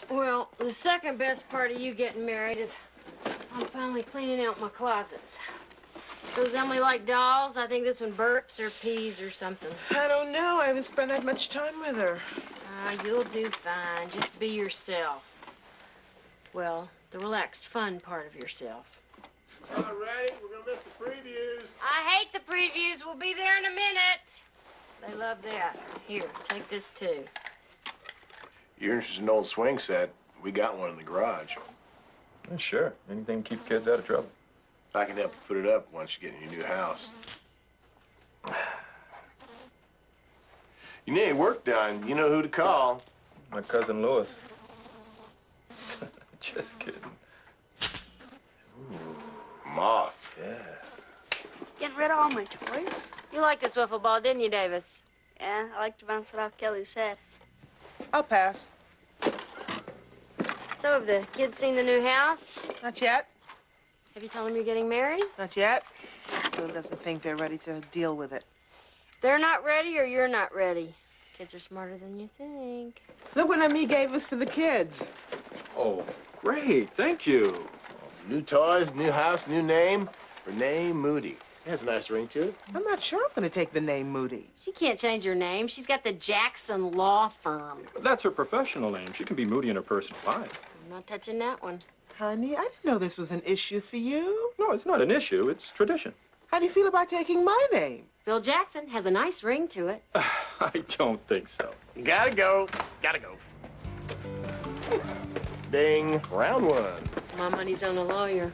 Well, the second best part of you getting married is I'm finally cleaning out my closets. So does Emily like dolls? I think this one burps or pees or something. I don't know. I haven't spent that much time with her. You'll do fine. Just be yourself. Well, the relaxed, fun part of yourself. All right, we're gonna miss the previews. I hate the previews. We'll be there in a minute. They love that. Here, take this too. You're interested in an old swing set? We got one in the garage. Yeah, sure. Anything to keep kids out of trouble. I can help you put it up once you get in your new house. You need work done. You know who to call. My cousin Louis. Just kidding. Ooh, moth. Yeah. Getting rid of all my toys. You liked this wiffle ball, didn't you, Davis? Yeah, I like to bounce it off Kelly's head. I'll pass. So have the kids seen the new house? Not yet. Have you told them you're getting married? Not yet. Phil doesn't think they're ready to deal with it. They're not ready or you're not ready? Kids are smarter than you think. Look what Ami gave us for the kids. Oh, great. Thank you. New toys, new house, new name. Renee Moody. It has a nice ring to it. I'm not sure I'm going to take the name Moody. She can't change her name. She's got the Jackson Law Firm. But that's her professional name. She can be Moody in her personal life. I'm not touching that one. Honey, I didn't know this was an issue for you. No, it's not an issue. It's tradition. How do you feel about taking my name? Bill Jackson has a nice ring to it. I don't think so. Gotta go. Gotta go. Ding. Round one. My money's on a lawyer.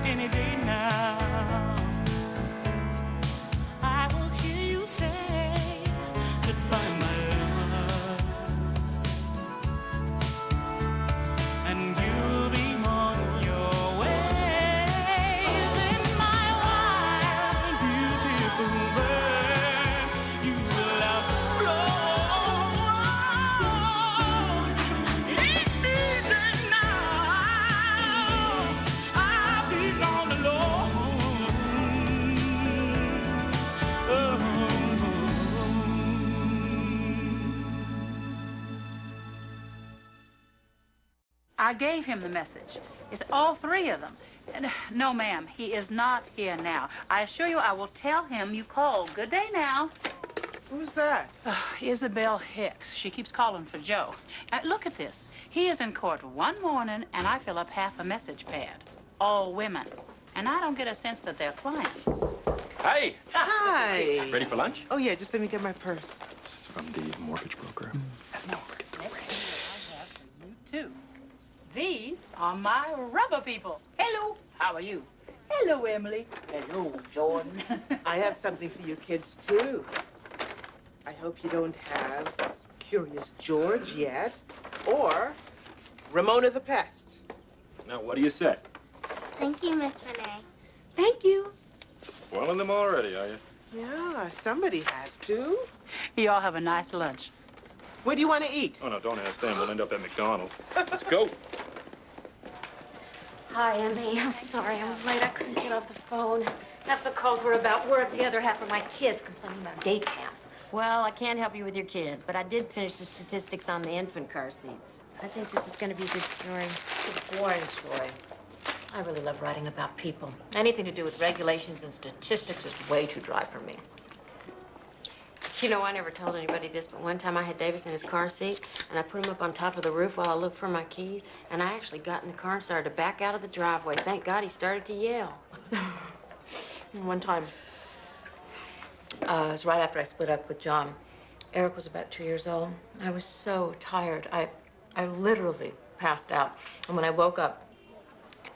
Any day now, I will hear you say goodbye, my love, and you'll be on your way. Then my wild, beautiful bird, you will have flown. It easy now. I'll be gone alone. I gave him the message. It's all three of them. And, no, ma'am, he is not here now. I assure you I will tell him you called. Good day now. Who's that? Isabel Hicks. She keeps calling for Joe. Look at this. He is in court one morning, and I fill up half a message pad. All women. And I don't get a sense that they're clients. Hey! Hi. Ready for lunch? Oh, yeah, just let me get my purse. This is from the mortgage broker. And don't forget the ring. I have for you, too. These are my rubber people. Hello. How are you? Hello, Emily. Hello, Jordan. I have something for you kids, too. I hope you don't have Curious George yet, or Ramona the Pest. Now, what do you say? Thank you, Miss Renee. Thank you. Spoiling them already, are you? Yeah, somebody has to. You all have a nice lunch. Where do you want to eat? Oh, no, don't ask them. We'll end up at McDonald's. Let's go. Hi, Emmy. I'm sorry I'm late. I couldn't get off the phone. Half the calls were about work. The other half were my kids complaining about day camp. Well, I can't help you with your kids, but I did finish the statistics on the infant car seats. I think this is going to be a good story. It's a boring story. I really love writing about people. Anything to do with regulations and statistics is way too dry for me. You know, I never told anybody this, but one time I had Davis in his car seat, and I put him up on top of the roof while I looked for my keys, and I actually got in the car and started to back out of the driveway. Thank God he started to yell. One time, it was right after I split up with John. Eric was about 2 years old. I was so tired. I literally passed out. And when I woke up,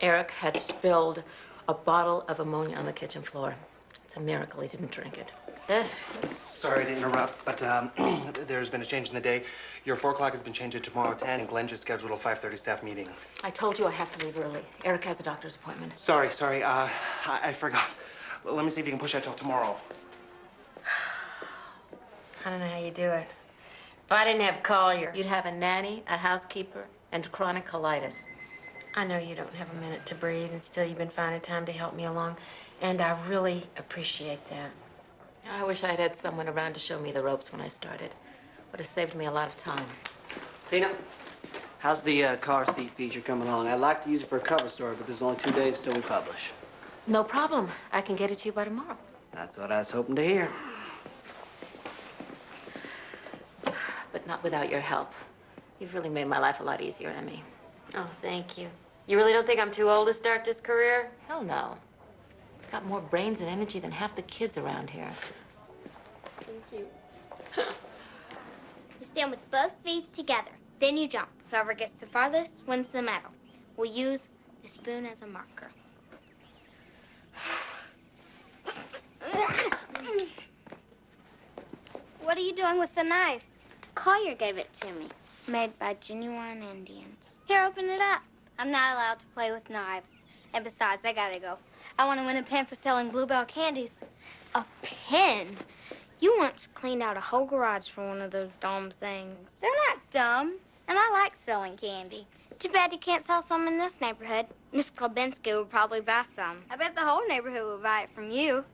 Eric had spilled a bottle of ammonia on the kitchen floor. It's a miracle he didn't drink it. Sorry to interrupt, but there's been a change in the day. Your 4 o'clock has been changed to tomorrow 10, and Glenn just scheduled a 5:30 staff meeting. I told you I have to leave early. Eric has a doctor's appointment. Sorry. I forgot. Well, let me see if you can push that till tomorrow. I don't know how you do it. If I didn't have Collier, You'd have a nanny, a housekeeper, and chronic colitis. I know you don't have a minute to breathe, and still you've been finding time to help me along, and I really appreciate that. I wish I had had someone around to show me the ropes when I started. Would have saved me a lot of time. Tina, how's the car seat feature coming along? I'd like to use it for a cover story, but there's only 2 days till we publish. No problem. I can get it to you by tomorrow. That's what I was hoping to hear. But not without your help. You've really made my life a lot easier, Emmy. Oh, thank you. You really don't think I'm too old to start this career? Hell no. You've got more brains and energy than half the kids around here. Thank you. You stand with both feet together. Then you jump. Whoever gets the farthest wins the medal. We'll use the spoon as a marker. What are you doing with the knife? Collier gave it to me. Made by genuine Indians. Here, open it up. I'm not allowed to play with knives. And besides, I gotta go. I want to win a pen for selling Bluebell candies. A pen? You once cleaned out a whole garage for one of those dumb things. They're not dumb. And I like selling candy. Too bad you can't sell some in this neighborhood. Miss Klobinski would probably buy some. I bet the whole neighborhood would buy it from you.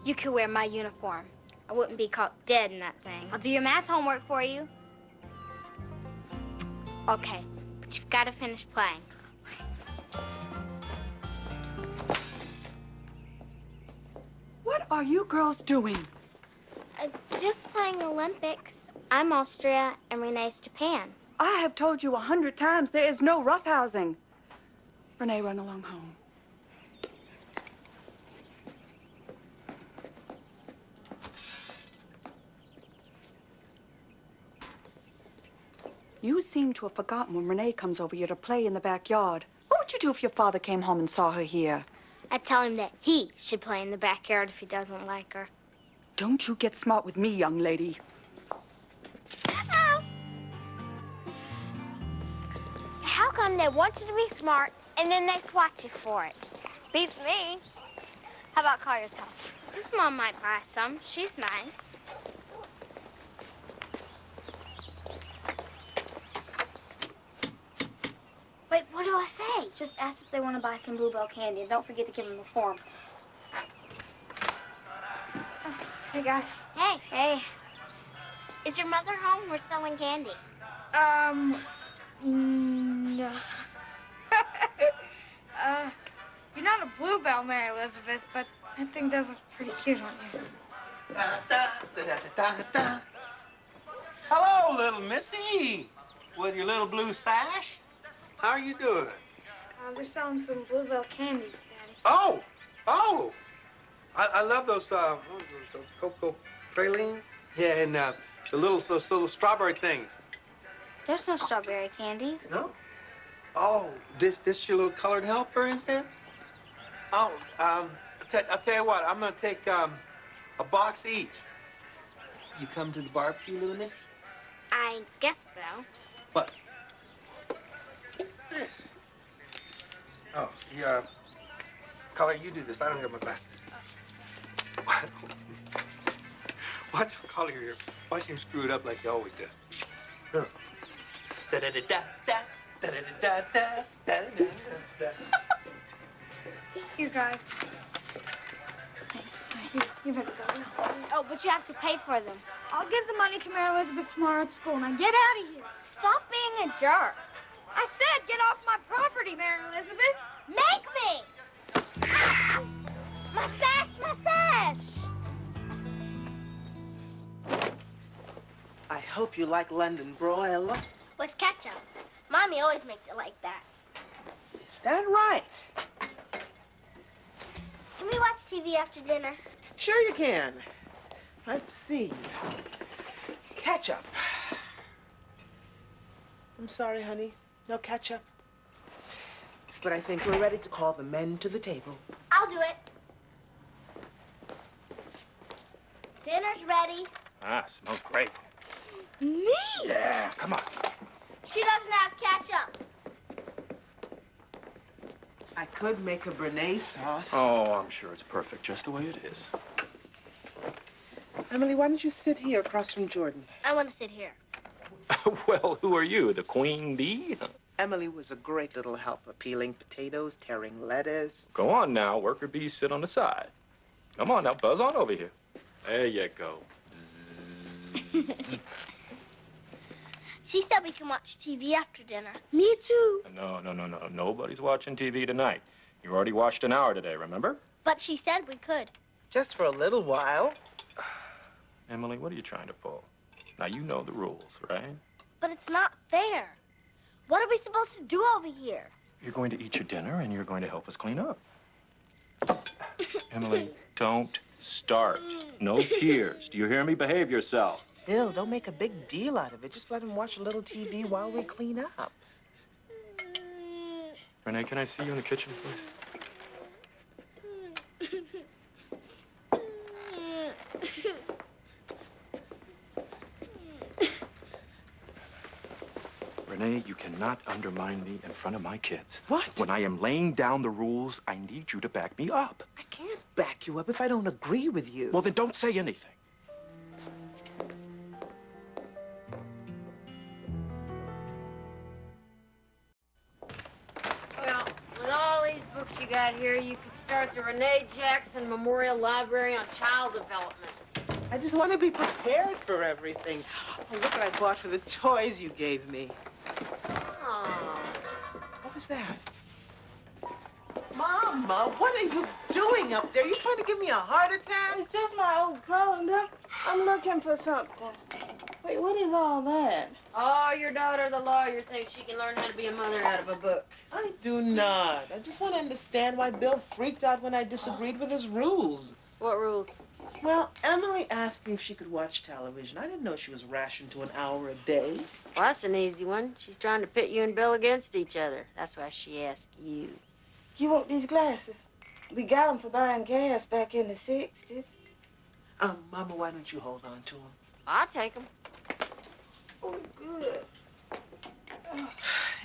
You could wear my uniform. I wouldn't be caught dead in that thing. I'll do your math homework for you. Okay, but you've got to finish playing. What are you girls doing? Just playing Olympics. I'm Austria and Renee's Japan. I have told you 100 times there is no roughhousing. Renee, run along home. You seem to have forgotten when Renee comes over here to play in the backyard. What would you do if your father came home and saw her here? I'd tell him that he should play in the backyard if he doesn't like her. Don't you get smart with me, young lady. Hello. How come they want you to be smart and then they swat you for it? Beats me. How about Collier's house? His mom might buy some. She's nice. Wait, what do I say? Just ask if they want to buy some Bluebell candy, and don't forget to give them the form. Oh, hey, guys. Hey. Hey. Is your mother home? We're selling candy. No. You're not a Bluebell, Mary Elizabeth, but that thing does look pretty cute on you. Hello, little missy, with your little blue sash. How are you doing? They're selling some Bluebell candy, Daddy. Oh, I love those cocoa pralines. Yeah, and those little strawberry things. There's no strawberry candies. No? Oh, this your little colored helper, is it? Oh, I'll tell you what. I'm gonna take a box each. You come to the barbecue, little missy? I guess so. What? This. Oh, yeah. Collier, you do this. I don't have my glasses. Watch Collier here. Watch him screw it up like he always does. Huh. Here, guys. Thanks. You better go now. Oh, but you have to pay for them. I'll give the money to Mary Elizabeth tomorrow at school. Now get out of here. Stop being a jerk. I said get off my property, Mary Elizabeth. Make me! My sash, my sash! I hope you like London broil. With ketchup. Mommy always makes it like that. Is that right? Can we watch TV after dinner? Sure you can. Let's see. Ketchup. I'm sorry, honey. No ketchup. But I think we're ready to call the men to the table. I'll do it. Dinner's ready. Ah, smells great. Me? Yeah, come on. She doesn't have ketchup. I could make a béarnaise sauce. Oh, I'm sure it's perfect just the way it is. Emily, why don't you sit here across from Jordan? I want to sit here. Well, who are you, the queen bee? Emily was a great little helper, peeling potatoes, tearing lettuce. Go on now, worker bees sit on the side. Come on now, buzz on over here. There you go. She said we can watch TV after dinner. Me too. No. Nobody's watching TV tonight. You already watched an hour today, remember? But she said we could. Just for a little while. Emily, what are you trying to pull? Now, you know the rules, right? But it's not fair. What are we supposed to do over here? You're going to eat your dinner, and you're going to help us clean up. Emily, don't start. No tears. Do you hear me? Behave yourself. Bill, don't make a big deal out of it. Just let him watch a little TV while we clean up. Renee, can I see you in the kitchen, please? Renee, you cannot undermine me in front of my kids. What? When I am laying down the rules, I need you to back me up. I can't back you up if I don't agree with you. Well, then don't say anything. Well, with all these books you got here, you could start the Renee Jackson Memorial Library on Child Development. I just want to be prepared for everything. Oh, look what I bought for the toys you gave me. Oh. What was that? Mama, what are you doing up there? You trying to give me a heart attack? It's just my old calendar. I'm looking for something. Wait, what is all that? Oh, your daughter, the lawyer, thinks she can learn how to be a mother out of a book. I do not. I just want to understand why Bill freaked out when I disagreed with his rules. What rules? Well, Emily asked me if she could watch television. I didn't know she was rationed to an hour a day. Well, that's an easy one. She's trying to pit you and Bill against each other. That's why she asked you. You want these glasses? We got them for buying gas back in the 60s. Mama, why don't you hold on to them? I'll take them. Oh, good.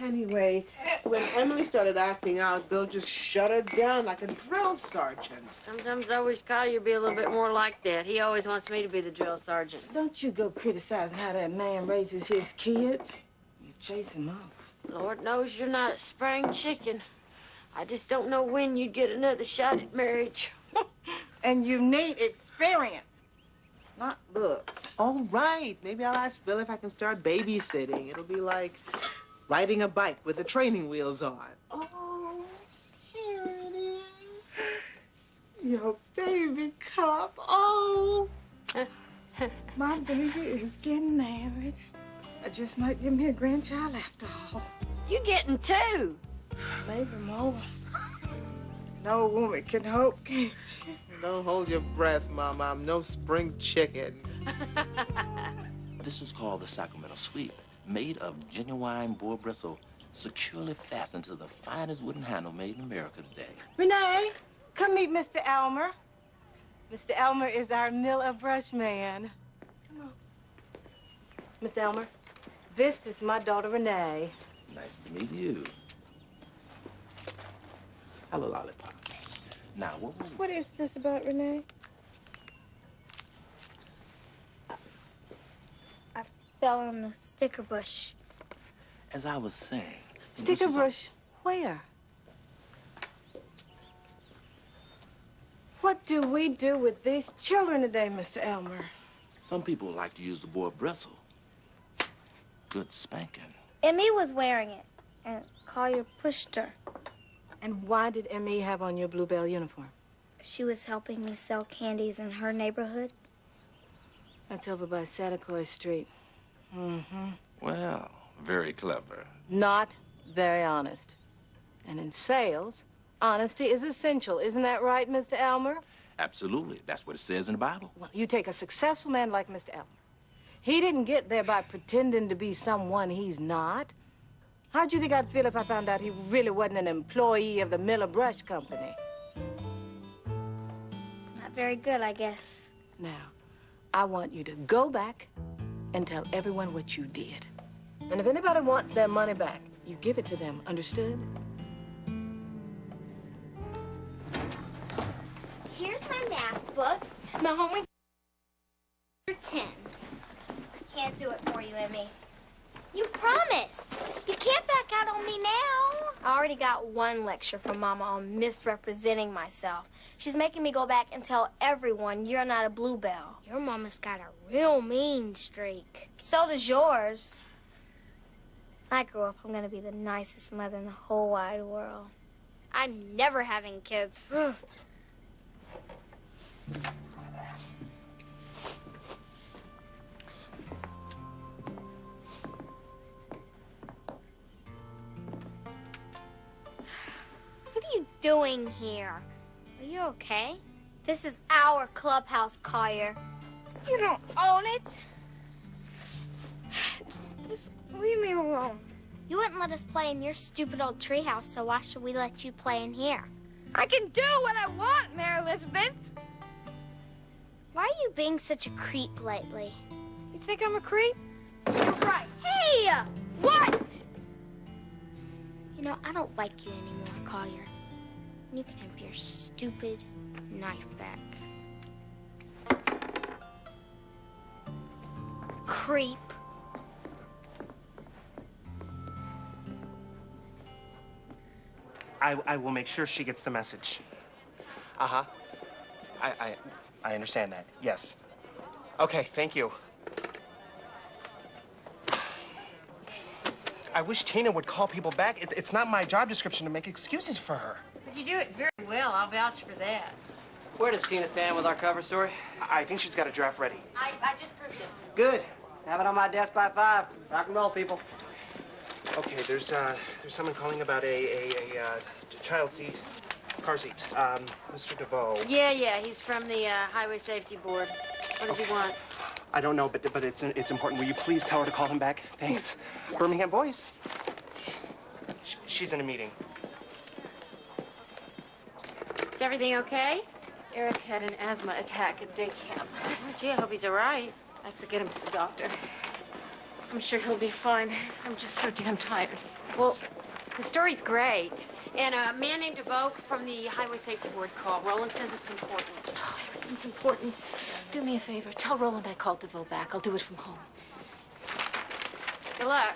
Anyway, when Emily started acting out, Bill just shut her down like a drill sergeant. Sometimes I wish Collier would be a little bit more like that. He always wants me to be the drill sergeant. Don't you go criticizing how that man raises his kids. You chase him off. Lord knows you're not a spring chicken. I just don't know when you'd get another shot at marriage. And you need experience, not books. All right. Maybe I'll ask Bill if I can start babysitting. It'll be like riding a bike with the training wheels on. Oh, here it is. Your baby cup. Oh. My baby is getting married. I just might give me a grandchild after all. You getting two? Maybe more. No woman can hope, can she? Don't hold your breath, Mama. I'm no spring chicken. This is called the Sacramento Sweep, made of genuine boar bristle, securely fastened to the finest wooden handle made in America today. Renee, come meet Mr. Elmer. Mr. Elmer is our Miller brush man. Come on. Mr. Elmer, this is my daughter, Renee. Nice to meet you. Hello, Lollipop. Now, What is this about Renee? I fell in the sticker bush. as I was saying... Sticker brush, where? What do we do with these children today, Mr. Elmer? Some people like to use the board bristle. Good spanking. Emmy was wearing it, and Collier pushed her. And why did Emmy have on your Bluebell uniform? She was helping me sell candies in her neighborhood. That's over by Satakoy Street. Mm-hmm. Well, very clever. Not very honest. And in sales, honesty is essential. Isn't that right, Mr. Elmer? Absolutely. That's what it says in the Bible. Well, you take a successful man like Mr. Elmer. He didn't get there by pretending to be someone he's not. How'd you think I'd feel if I found out he really wasn't an employee of the Miller Brush Company? Not very good, I guess. Now, I want you to go back and tell everyone what you did. And if anybody wants their money back, you give it to them, understood? Here's my math book. My homework 10. I can't do it for you, Emmy. You promised. You can't back out on me now. All already got one lecture from Mama on misrepresenting myself. She's making me go back and tell everyone you're not a bluebell. Your mama's got a real mean streak. So does yours. I grew up, I'm gonna be the nicest mother in the whole wide world. I'm never having kids. What are you doing here? Are you okay? This is our clubhouse, Collier. You don't own it. Just leave me alone. You wouldn't let us play in your stupid old treehouse, so why should we let you play in here? I can do what I want, Mary Elizabeth. Why are you being such a creep lately? You think I'm a creep? You're right. Hey! What? You know, I don't like you anymore, Collier. You can have your stupid knife back. Creep. I will make sure she gets the message. Uh-huh. I understand that. Yes. Okay, thank you. I wish Tina would call people back. It's not my job description to make excuses for her. But you do it very well. I'll vouch for that. Where does Tina stand with our cover story? I think she's got a draft ready. I just proved it. Good. Have it on my desk by 5. Rock and roll, people. Okay, there's someone calling about a child seat, car seat. Mr. DeVoe. Yeah, he's from the Highway Safety Board. What does he want? I don't know, but it's important. Will you please tell her to call him back? Thanks. Yeah. Birmingham Voice. She's in a meeting. Is everything okay? Eric had an asthma attack at day camp. Oh, gee, I hope he's all right. I have to get him to the doctor. I'm sure he'll be fine. I'm just so damn tired. Well, the story's great. And a man named DeVoe from the Highway Safety Board called. Roland says it's important. Oh, everything's important. Do me a favor. Tell Roland I called DeVoe back. I'll do it from home. Good luck.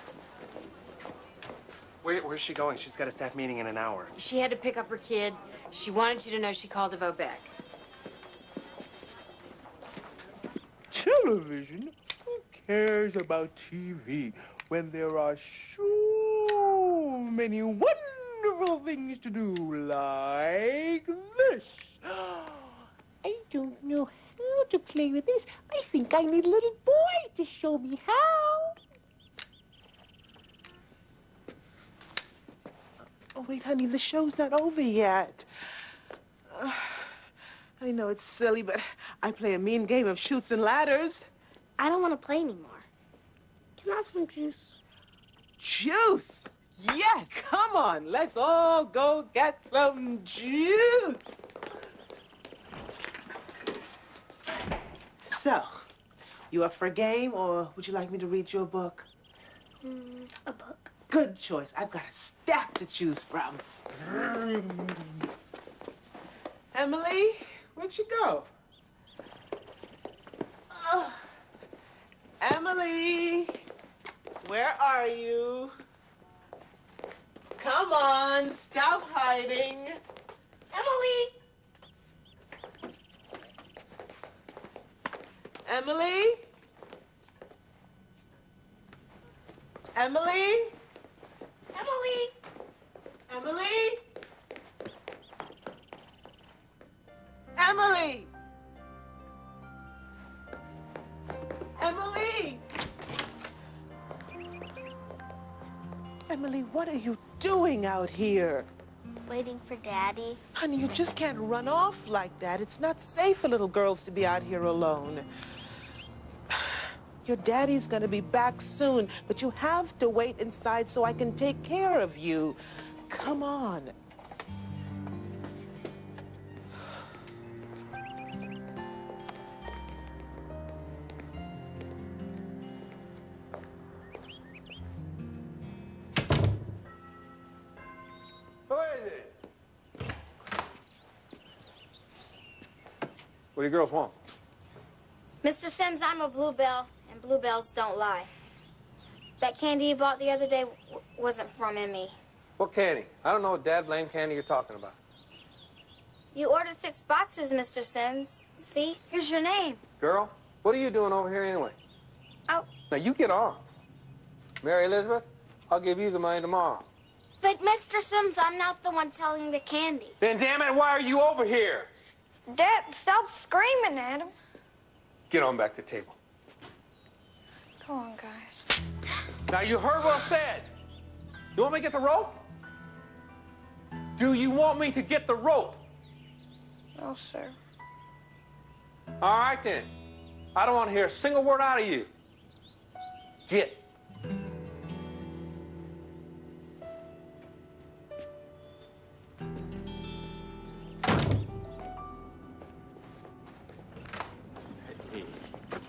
Where's she going? She's got a staff meeting in an hour. She had to pick up her kid. She wanted you to know she called DeVoe back. Television? Who cares about TV when there are so many wonderful things to do like this? I don't know how to play with this. I think I need a little boy to show me how. Oh, wait, honey, the show's not over yet. I know it's silly, but I play a mean game of chutes and ladders. I don't want to play anymore. Can I have some juice? Juice? Yes, come on, let's all go get some juice. So, you up for a game, or would you like me to read you a book? A book. Good choice. I've got a stack to choose from. Emily, where'd you go? Emily, where are you? Come on, stop hiding. Emily! Emily? Emily? Emily? Emily? Emily! Emily! Emily, what are you doing out here? Waiting for Daddy. Honey, you just can't run off like that. It's not safe for little girls to be out here alone. Your daddy's gonna be back soon, but you have to wait inside so I can take care of you. Come on. What do you girls want? Mr. Sims, I'm a bluebell, and bluebells don't lie. That candy you bought the other day wasn't from Emmy. What candy? I don't know what dad blame candy you're talking about. You ordered 6 boxes, Mr. Sims. See, here's your name. Girl, what are you doing over here anyway? Oh. Now, you get on. Mary Elizabeth, I'll give you the money tomorrow. But, Mr. Sims, I'm not the one selling the candy. Then, damn it, why are you over here? Dad, stop screaming at him. Get on back to the table. Come on, guys. Now, you heard what I said. You want me to get the rope? Do you want me to get the rope? No, sir. All right, then. I don't want to hear a single word out of you. Get.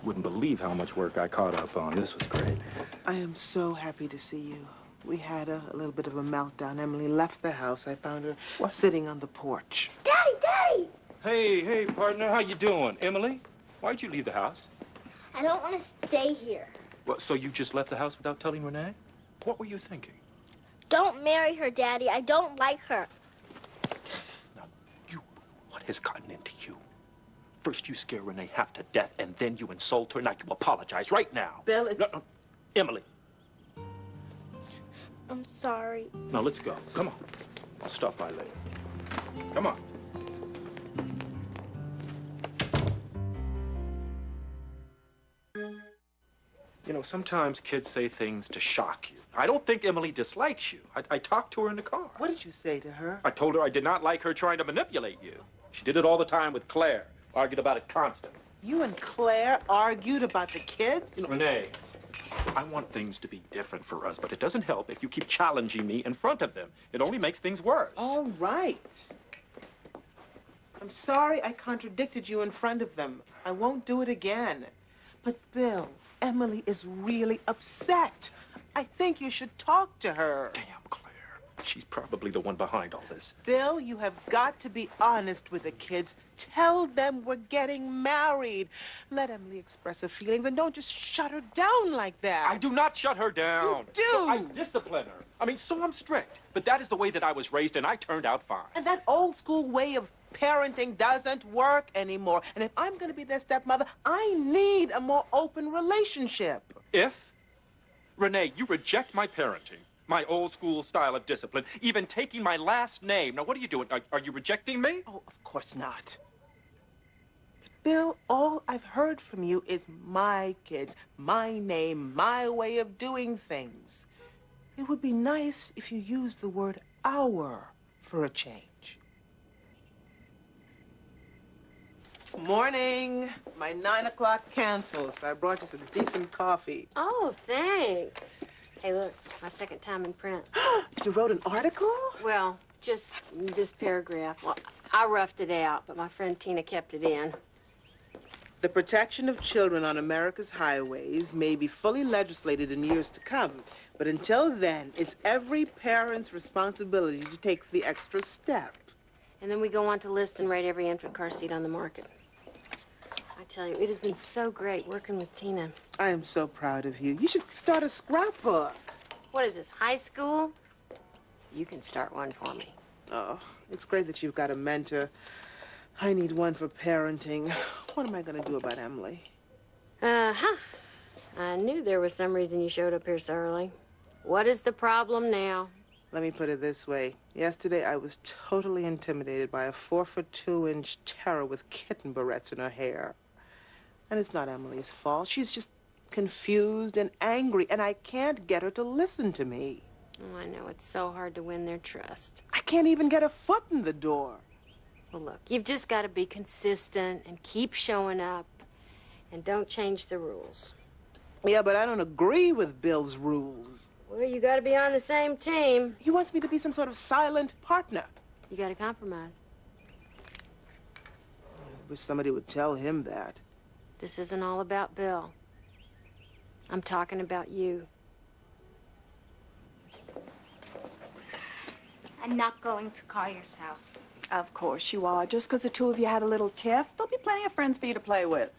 Wouldn't believe how much work I caught up on. This was great. I am so happy to see you. We had a little bit of a meltdown. Emily left the house. I found her sitting on the porch. Daddy, Daddy! Hey, partner, how you doing? Emily, why'd you leave the house? I don't want to stay here. Well, so you just left the house without telling Renee? What were you thinking? Don't marry her, Daddy. I don't like her. What has gotten into you? First you scare Renee half to death, and then you insult her. Now you apologize right now. Bill, it's... No, Emily. I'm sorry. Now let's go. Come on. I'll stop by later. Come on. You know, sometimes kids say things to shock you. I don't think Emily dislikes you. I talked to her in the car. What did you say to her? I told her I did not like her trying to manipulate you. She did it all the time with Claire. Argued about it constantly. You and Claire argued about the kids? You know, Renee, I want things to be different for us, but it doesn't help if you keep challenging me in front of them. It only makes things worse. All right. I'm sorry I contradicted you in front of them. I won't do it again. But, Bill, Emily is really upset. I think you should talk to her. Damn, Claire. She's probably the one behind all this. Bill, you have got to be honest with the kids. Tell them we're getting married. Let Emily express her feelings and don't just shut her down like that. I do not shut her down. You do. So I discipline her. I mean, so I'm strict. But that is the way that I was raised, and I turned out fine. And that old school way of parenting doesn't work anymore. And if I'm going to be their stepmother, I need a more open relationship. If, Renee, you reject my parenting, my old school style of discipline, even taking my last name. Now, what are you doing? Are you rejecting me? Oh, of course not. Bill, all I've heard from you is my kids, my name, my way of doing things. It would be nice if you used the word our for a change. Morning. My 9 o'clock cancels. I brought you some decent coffee. Oh, thanks. Hey, look, my second time in print. You wrote an article? Well, just this paragraph. Well, I roughed it out, but my friend Tina kept it in. The protection of children on America's highways may be fully legislated in years to come, but until then, it's every parent's responsibility to take the extra step. And then we go on to list and rate every infant car seat on the market. I tell you, it has been so great working with Tina. I am so proud of you. You should start a scrapbook. What is this, high school? You can start one for me. Oh, it's great that you've got a mentor. I need one for parenting. What am I going to do about Emily? Uh-huh. I knew there was some reason you showed up here so early. What is the problem now? Let me put it this way. Yesterday, I was totally intimidated by a 4'2" terror with kitten barrettes in her hair. And it's not Emily's fault. She's just confused and angry, and I can't get her to listen to me. Oh, I know. It's so hard to win their trust. I can't even get a foot in the door. Well, look, you've just got to be consistent and keep showing up, and don't change the rules. Yeah, but I don't agree with Bill's rules. Well, you got to be on the same team. He wants me to be some sort of silent partner. You got to compromise. I wish somebody would tell him that. This isn't all about Bill. I'm talking about you. I'm not going to Collier's house. Of course you are. Just because the two of you had a little tiff, there'll be plenty of friends for you to play with.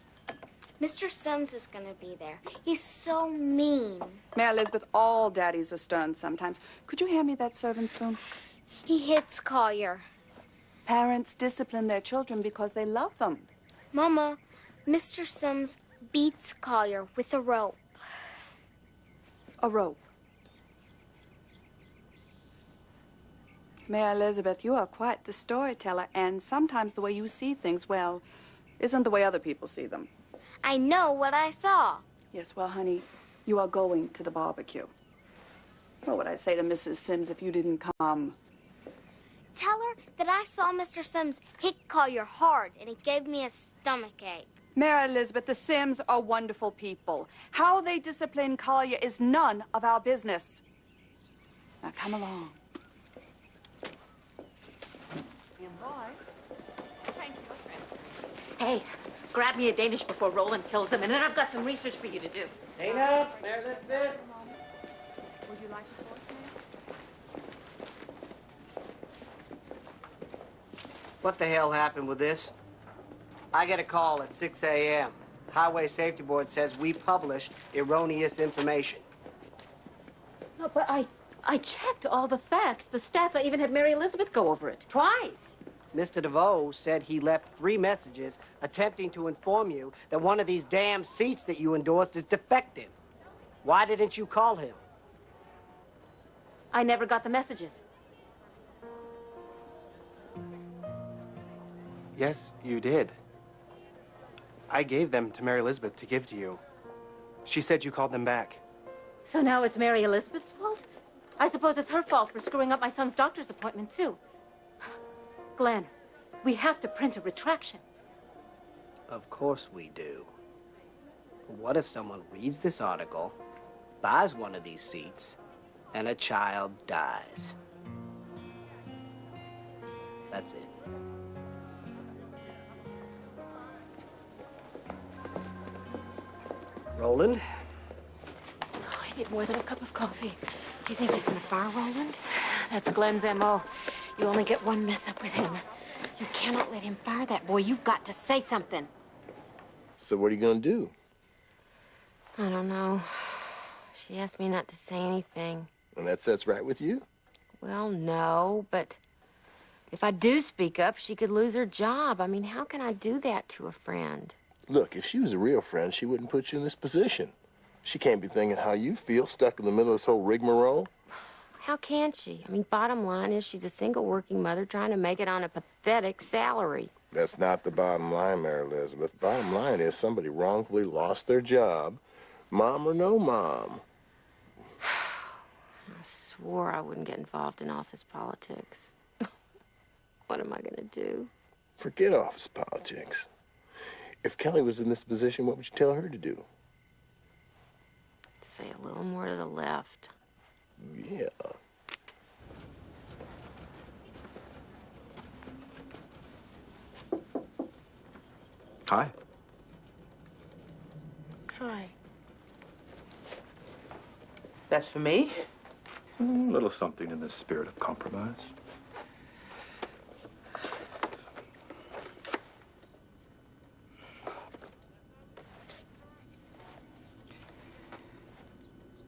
Mr. Sims is gonna be there. He's so mean. Mary Elizabeth, all daddies are stern sometimes. Could you hand me that serving spoon? He hits Collier. Parents discipline their children because they love them. Mama, Mr. Sims beats Collier with a rope. A rope. Mary Elizabeth, you are quite the storyteller, and sometimes the way you see things, well, isn't the way other people see them. I know what I saw. Yes, well, honey, you are going to the barbecue. What would I say to Mrs. Sims if you didn't come? Tell her that I saw Mr. Sims hit Collier hard, and it gave me a stomachache. Mary Elizabeth, the Sims are wonderful people. How they discipline Collier is none of our business. Now, come along. Hey, grab me a Danish before Roland kills them, and then I've got some research for you to do. Dana, Mary Elizabeth. Would you like the voicemail? What the hell happened with this? I get a call at 6 a.m. Highway Safety Board says we published erroneous information. No, but I checked all the facts, the stats. I even had Mary Elizabeth go over it twice. Mr. DeVoe said he left 3 messages attempting to inform you that one of these damn seats that you endorsed is defective. Why didn't you call him? I never got the messages. Yes, you did. I gave them to Mary Elizabeth to give to you. She said you called them back. So now it's Mary Elizabeth's fault? I suppose it's her fault for screwing up my son's doctor's appointment, too. Glenn, we have to print a retraction. Of course we do. What if someone reads this article, buys one of these seats, and a child dies? That's it. Roland? Oh, I need more than a cup of coffee. Do you think he's gonna fire Roland? That's Glenn's M.O. You only get one mess up with him. You cannot let him fire that boy. You've got to say something. So what are you gonna do? I don't know. She asked me not to say anything. And that sets right with you? Well, no, but if I do speak up, she could lose her job. I mean, how can I do that to a friend? Look, if she was a real friend, she wouldn't put you in this position. She can't be thinking how you feel, stuck in the middle of this whole rigmarole. How can she? I mean, bottom line is she's a single working mother trying to make it on a pathetic salary. That's not the bottom line, Mary Elizabeth. Bottom line is somebody wrongfully lost their job, mom or no mom. I swore I wouldn't get involved in office politics. What am I going to do? Forget office politics. If Kelly was in this position, what would you tell her to do? Say a little more to the left. Yeah. Hi. Hi. That's for me? A little something in the spirit of compromise.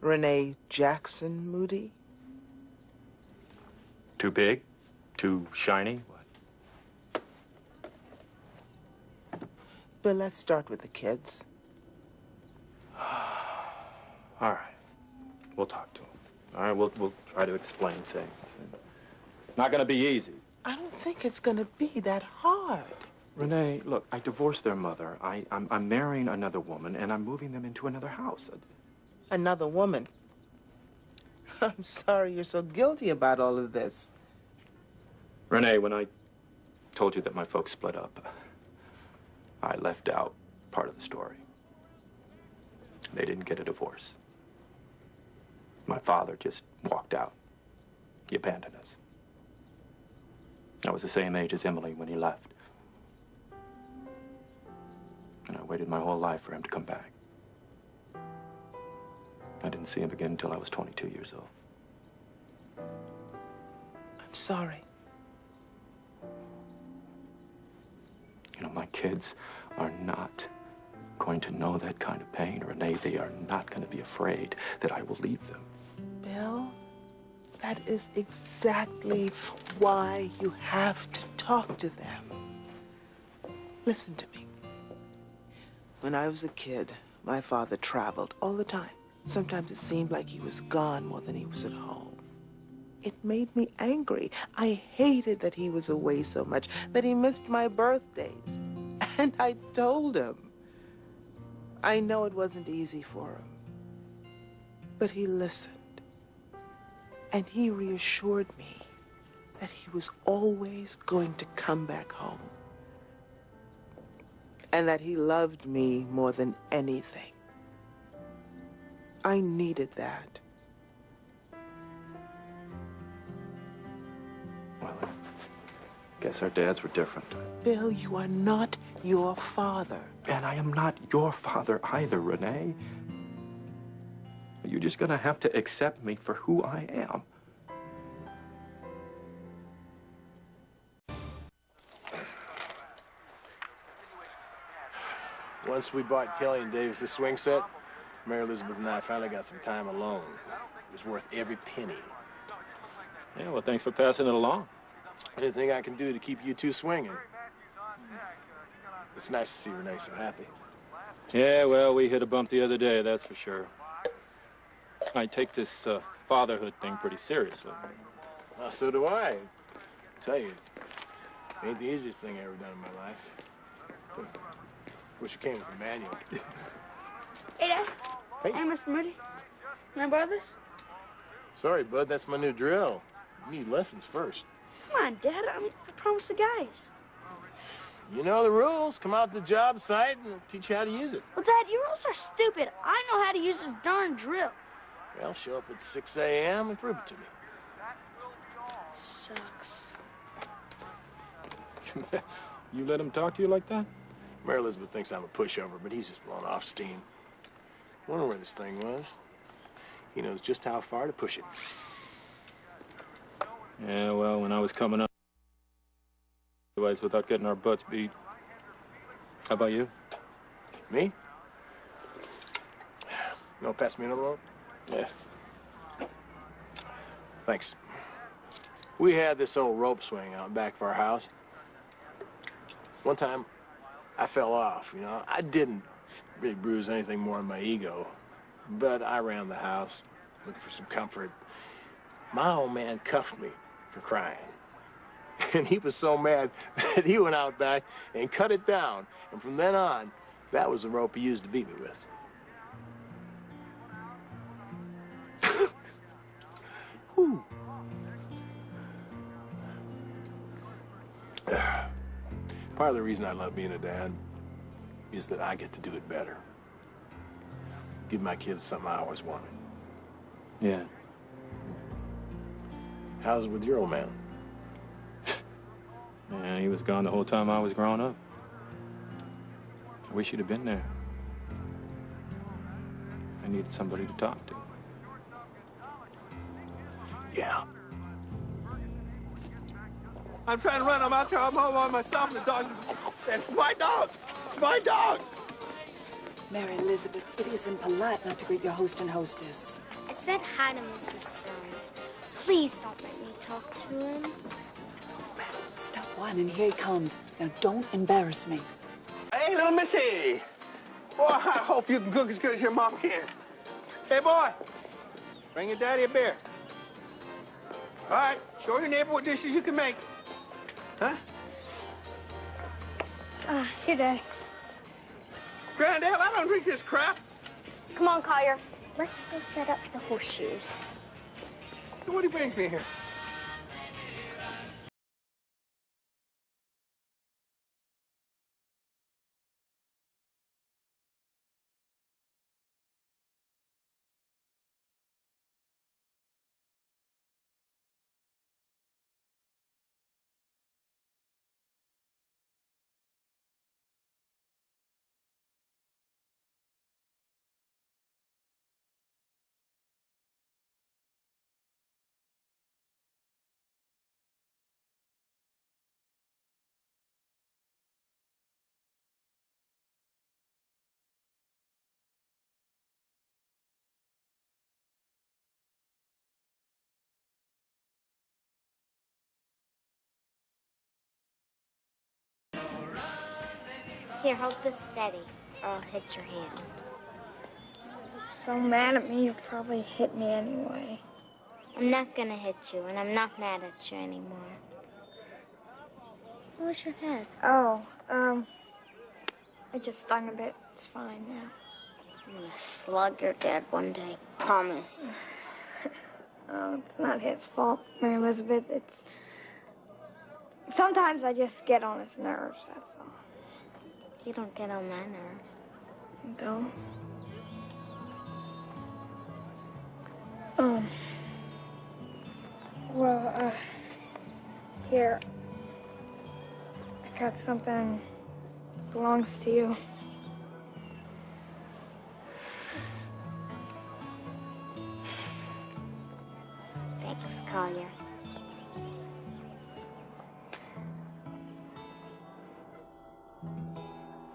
Renee Jackson Moody? Too big? Too shiny? What? But let's start with the kids. All right. We'll talk to him. All right, we'll try to explain things. Not gonna be easy. I don't think it's gonna be that hard. Renee, look, I divorced their mother. I'm marrying another woman, and I'm moving them into another house. Another woman. I'm sorry you're so guilty about all of this. Renee, when I told you that my folks split up, I left out part of the story. They didn't get a divorce. My father just walked out. He abandoned us. I was the same age as Emily when he left. And I waited my whole life for him to come back. I didn't see him again until I was 22 years old. I'm sorry. You know, my kids are not going to know that kind of pain, Renee. They are not going to be afraid that I will leave them. Bill, that is exactly why you have to talk to them. Listen to me. When I was a kid, my father traveled all the time. Sometimes it seemed like he was gone more than he was at home. It made me angry. I hated that he was away so much, that he missed my birthdays. And I told him. I know it wasn't easy for him, but he listened. And he reassured me that he was always going to come back home. And that he loved me more than anything. I needed that. Well, I guess our dads were different. Bill, you are not your father. And I am not your father either, Renee. You're just gonna have to accept me for who I am. Once we bought Kelly and Davis the swing set, Mary Elizabeth and I finally got some time alone. It was worth every penny. Yeah, well, thanks for passing it along. Anything I can do to keep you two swinging. It's nice to see Renee so happy. Yeah, well, we hit a bump the other day, that's for sure. I take this fatherhood thing pretty seriously. Well, so do I. Tell you, it ain't the easiest thing I ever done in my life. Wish it came with a manual. Hey, Dad. Hey. Hey, Mr. Moody. Can I borrow this? Sorry, bud, that's my new drill. You need lessons first. Come on, Dad. I promised the guys. You know the rules. Come out to the job site and we'll teach you how to use it. Well, Dad, your rules are stupid. I know how to use this darn drill. Well, show up at 6 a.m. and prove it to me. Sucks. You let him talk to you like that? Mary Elizabeth thinks I'm a pushover, but he's just blowing off steam. Wonder where this thing was. He knows just how far to push it. Yeah, well, when I was coming up, otherwise without getting our butts beat. How about you? Me? No, pass me another one? Yeah. Thanks. We had this old rope swing out back of our house. One time, I fell off, you know. I didn't really bruise anything more than my ego, but I ran the house looking for some comfort. My old man cuffed me for crying. And he was so mad that he went out back and cut it down. And from then on, that was the rope he used to beat me with. Whew. Part of the reason I love being a dad is that I get to do it better. Give my kids something I always wanted. Yeah. How's it with your old man? Man, he was gone the whole time I was growing up. I wish he'd have been there. I needed somebody to talk to. Yeah. I'm trying to run. I'm out there. I'm home by myself, and the dog's... It's my dog. It's my dog. Mary Elizabeth, it isn't polite not to greet your host and hostess. I said hi to Mrs. Soames. Please don't make me talk to him. Stop whining. Here he comes. Now, don't embarrass me. Hey, little missy. Boy, I hope you can cook as good as your mom can. Hey, boy. Bring your daddy a beer. All right. Show your neighbor what dishes you can make. Huh? Here, Daddy. Granddad, I don't drink this crap. Come on, Collier. Let's go set up the horseshoes. What he brings me here? Here, hold this steady, or I'll hit your hand. So mad at me, you'll probably hit me anyway. I'm not gonna hit you, and I'm not mad at you anymore. How was your head? Oh, it just stung a bit. It's fine now. I'm gonna slug your dad one day. Promise. Oh, it's not his fault, Mary Elizabeth. It's... Sometimes I just get on his nerves, that's all. You don't get on my nerves. You don't? Well, here. I got something that belongs to you. Thanks, Collier.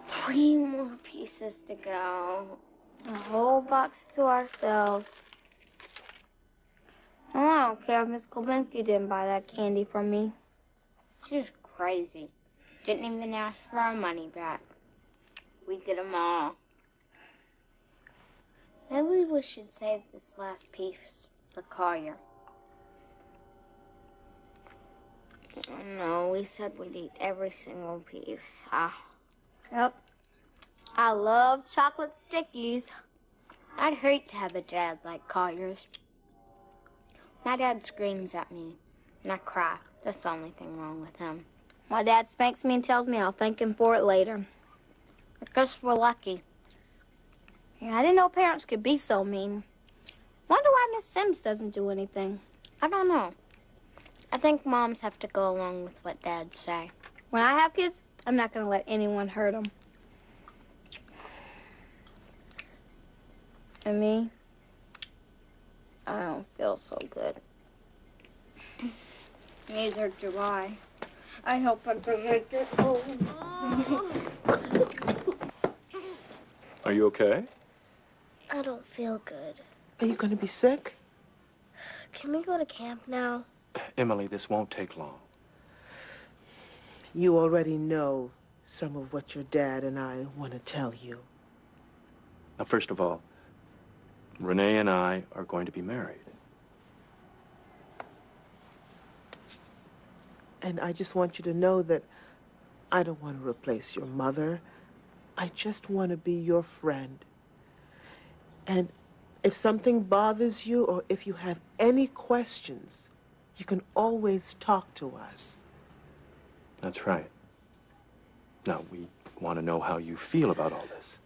Three more pieces to go. A whole box to ourselves. Oh, I don't care if Miss Kolbinski didn't buy that candy from me. She's crazy. Didn't even ask for our money back. We get them all. Maybe we should save this last piece for Collier. Oh, no, we said we'd eat every single piece. Yep. I love chocolate stickies. I'd hate to have a dad like Collier's. My dad screams at me, and I cry. That's the only thing wrong with him. My dad spanks me and tells me I'll thank him for it later. I guess we're lucky. Yeah, I didn't know parents could be so mean. Wonder why Miss Sims doesn't do anything. I don't know. I think moms have to go along with what dads say. When I have kids, I'm not going to let anyone hurt them. And me? I don't feel so good. Neither do I. I hope I can make it home. Are you okay? I don't feel good. Are you going to be sick? Can we go to camp now? Emily, this won't take long. You already know some of what your dad and I want to tell you. Now, first of all, Renee and I are going to be married. And I just want you to know that I don't want to replace your mother. I just want to be your friend. And if something bothers you or if you have any questions, you can always talk to us. That's right. Now, we want to know how you feel about all this.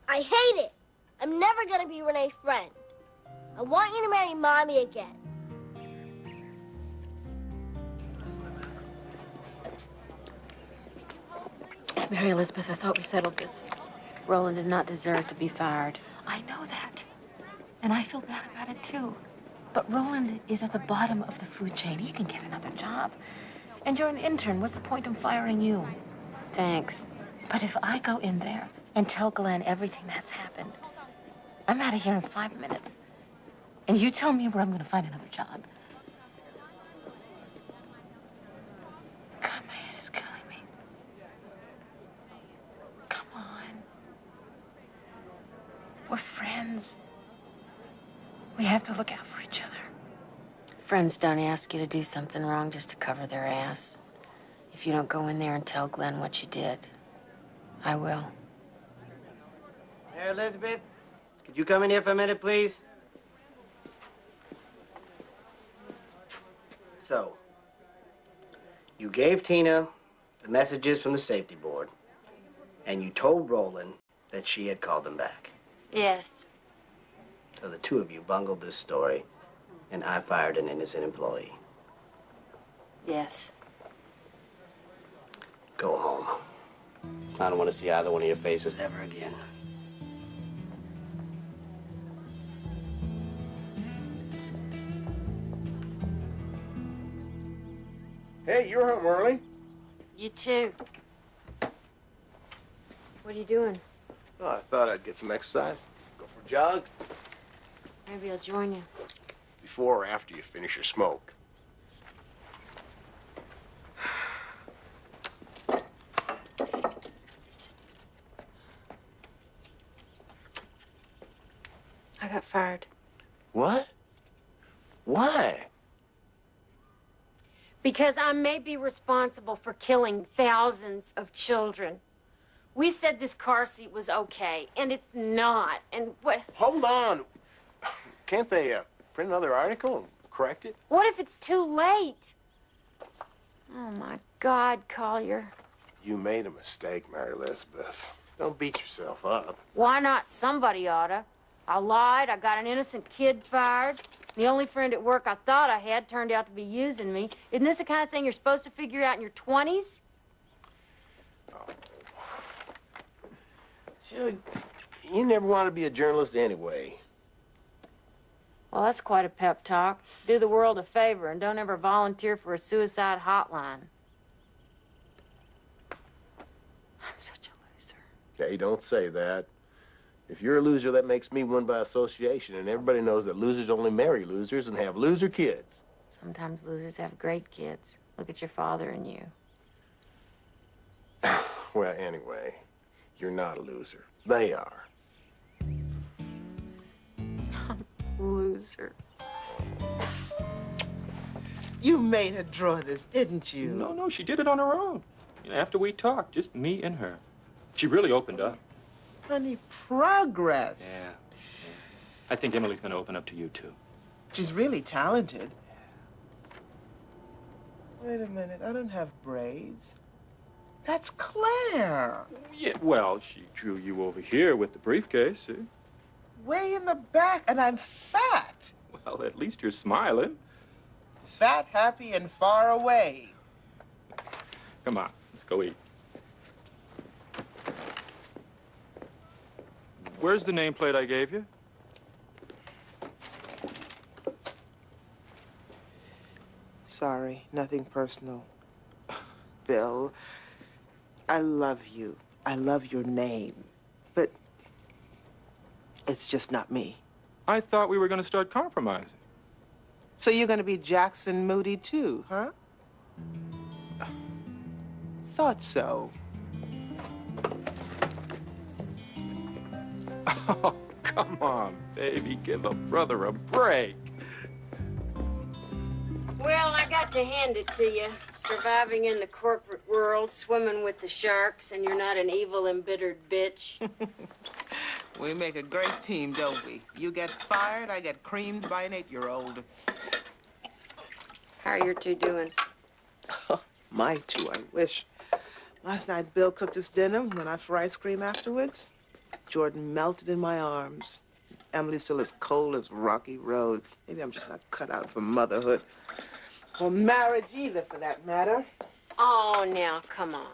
I hate it. I'm never going to be Renee's friend. I want you to marry Mommy again. Mary Elizabeth, I thought we settled this. Roland did not deserve to be fired. I know that. And I feel bad about it, too. But Roland is at the bottom of the food chain. He can get another job. And you're an intern. What's the point in firing you? Thanks. But if I go in there and tell Glenn everything that's happened, I'm out of here in 5 minutes. And you tell me where I'm going to find another job. God, my head is killing me. Come on. We're friends. We have to look out for each other. Friends don't ask you to do something wrong just to cover their ass. If you don't go in there and tell Glenn what you did, I will. Hey, Elizabeth, could you come in here for a minute, please? So, you gave Tina the messages from the safety board, and you told Roland that she had called them back. Yes. So the two of you bungled this story, and I fired an innocent employee. Yes. Go home. I don't want to see either one of your faces ever again. Hey, you're home early. You too. What are you doing? Oh, I thought I'd get some exercise. Go for a jog. Maybe I'll join you. Before or after you finish your smoke. fired. What? Why? Because I may be responsible for killing thousands of children. We said this car seat was okay, and it's not. And what? Hold on. Can't they print another article and correct it? What if it's too late? Oh, my God, Collier. You made a mistake, Mary Elizabeth. Don't beat yourself up. Why not? Somebody oughta. I lied. I got an innocent kid fired. The only friend at work I thought I had turned out to be using me. Isn't this the kind of thing you're supposed to figure out in your 20s? You never wanted to be a journalist anyway. Well, that's quite a pep talk. Do the world a favor and don't ever volunteer for a suicide hotline. I'm such a loser. Hey, don't say that. If you're a loser, that makes me one by association, and everybody knows that losers only marry losers and have loser kids. Sometimes losers have great kids. Look at your father and you. Well, anyway, you're not a loser. They are. Loser. You made her draw this, didn't you? No, she did it on her own. After we talked, just me and her. She really opened up. Honey, progress. Yeah. I think Emily's going to open up to you, too. She's really talented. Wait a minute, I don't have braids. That's Claire. Yeah, well, she drew you over here with the briefcase, see? Way in the back, and I'm fat. Well, at least you're smiling. Fat, happy, and far away. Come on, let's go eat. Where's the nameplate I gave you? Sorry, nothing personal. Bill, I love you. I love your name. But it's just not me. I thought we were going to start compromising. So you're going to be Jackson Moody too, huh? Thought so. Oh, come on, baby. Give a brother a break. Well, I got to hand it to you. Surviving in the corporate world, swimming with the sharks, and you're not an evil, embittered bitch. We make a great team, don't we? You get fired, I get creamed by an 8-year-old. How are your two doing? My two, I wish. Last night, Bill cooked us dinner, went out for ice cream afterwards. Jordan melted in my arms. Emily's still as cold as Rocky Road. Maybe I'm just not cut out for motherhood. Or marriage either, for that matter. Oh, now, come on.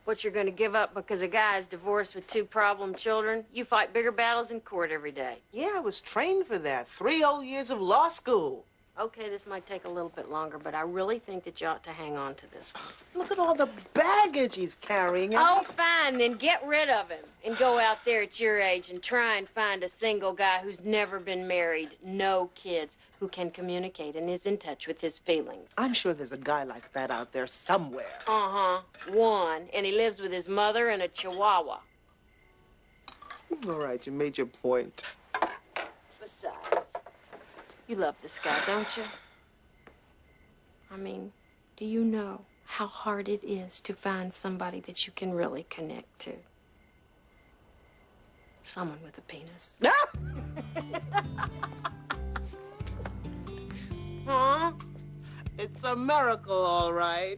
What, you're going to give up because a guy is divorced with 2 problem children? You fight bigger battles in court every day. Yeah, I was trained for that. 3 whole years of law school. Okay, this might take a little bit longer, but I really think that you ought to hang on to this one. Look at all the baggage he's carrying. Oh, fine, then get rid of him and go out there at your age and try and find a single guy who's never been married, no kids, who can communicate and is in touch with his feelings. I'm sure there's a guy like that out there somewhere. Uh-huh, one, and he lives with his mother and a chihuahua. All right, you made your point. Besides, you love this guy, don't you? I mean, do you know how hard it is to find somebody that you can really connect to? Someone with a penis. Huh? It's a miracle, all right.